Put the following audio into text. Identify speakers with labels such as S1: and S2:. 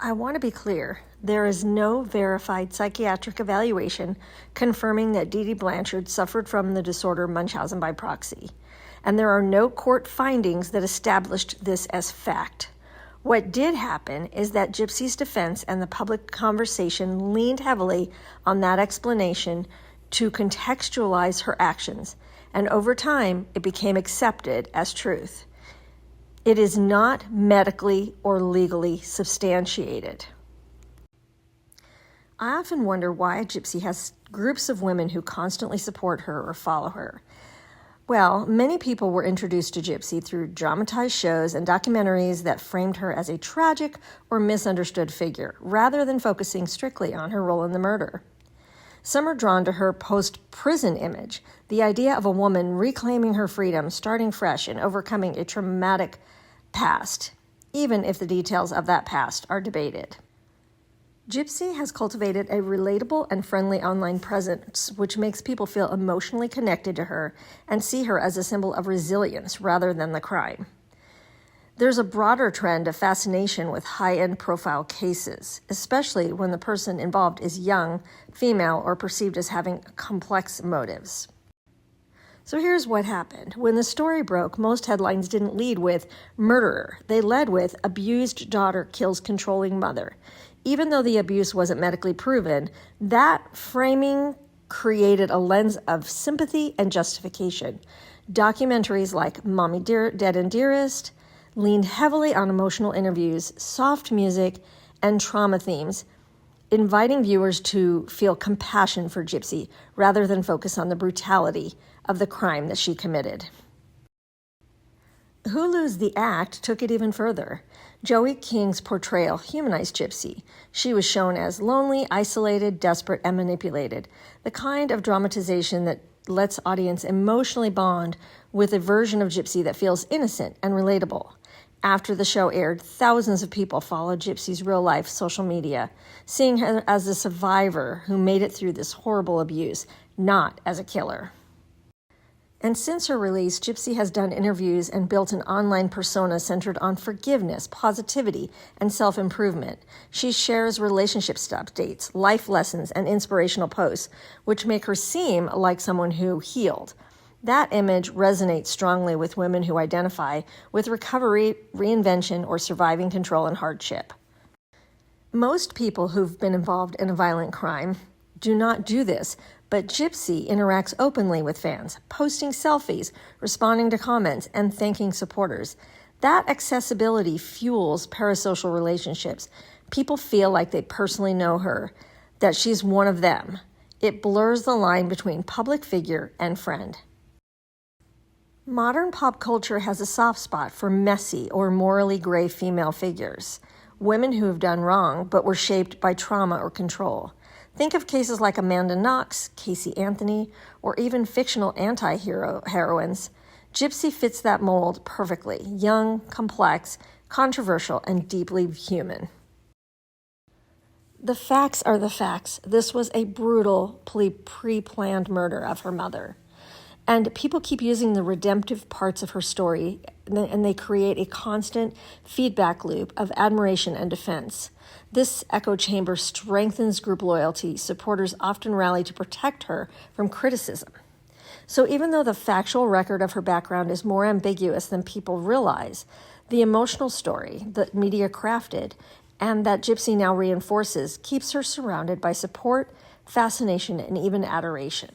S1: I want to be clear. There is no verified psychiatric evaluation confirming that Dee Dee Blanchard suffered from the disorder Munchausen by proxy, and there are no court findings that established this as fact. What did happen is that Gypsy's defense and the public conversation leaned heavily on that explanation to contextualize her actions, and over time it became accepted as truth. It is not medically or legally substantiated. I often wonder why a gypsy has groups of women who constantly support her or follow her. Well, many people were introduced to Gypsy through dramatized shows and documentaries that framed her as a tragic or misunderstood figure, rather than focusing strictly on her role in the murder. Some are drawn to her post-prison image, the idea of a woman reclaiming her freedom, starting fresh, and overcoming a traumatic past, even if the details of that past are debated. Gypsy has cultivated a relatable and friendly online presence, which makes people feel emotionally connected to her and see her as a symbol of resilience rather than the crime. There's a broader trend of fascination with high-end profile cases, especially when the person involved is young, female, or perceived as having complex motives. So here's what happened. When the story broke, most headlines didn't lead with murderer. They led with abused daughter kills controlling mother. Even though the abuse wasn't medically proven, that framing created a lens of sympathy and justification. Documentaries like Mommy Dead and Dearest leaned heavily on emotional interviews, soft music, and trauma themes, inviting viewers to feel compassion for Gypsy rather than focus on the brutality of the crime that she committed. Hulu's The Act took it even further. Joey King's portrayal humanized Gypsy. She was shown as lonely, isolated, desperate, and manipulated, the kind of dramatization that lets audience emotionally bond with a version of Gypsy that feels innocent and relatable. After the show aired, thousands of people followed Gypsy's real-life social media, seeing her as a survivor who made it through this horrible abuse, not as a killer. And since her release, Gypsy has done interviews and built an online persona centered on forgiveness, positivity, and self-improvement. She shares relationship updates, life lessons, and inspirational posts, which make her seem like someone who healed. That image resonates strongly with women who identify with recovery, reinvention, or surviving control and hardship. Most people who've been involved in a violent crime do not do this, but Gypsy interacts openly with fans, posting selfies, responding to comments, and thanking supporters. That accessibility fuels parasocial relationships. People feel like they personally know her, that she's one of them. It blurs the line between public figure and friend. Modern pop culture has a soft spot for messy or morally gray female figures, women who have done wrong but were shaped by trauma or control. Think of cases like Amanda Knox, Casey Anthony, or even fictional anti-heroines. Gypsy fits that mold perfectly: young, complex, controversial, and deeply human. The facts are the facts. This was a brutal, pre-planned murder of her mother. And people keep using the redemptive parts of her story, and they create a constant feedback loop of admiration and defense. This echo chamber strengthens group loyalty. Supporters often rally to protect her from criticism. So even though the factual record of her background is more ambiguous than people realize, the emotional story that media crafted and that Gypsy now reinforces keeps her surrounded by support, fascination, and even adoration.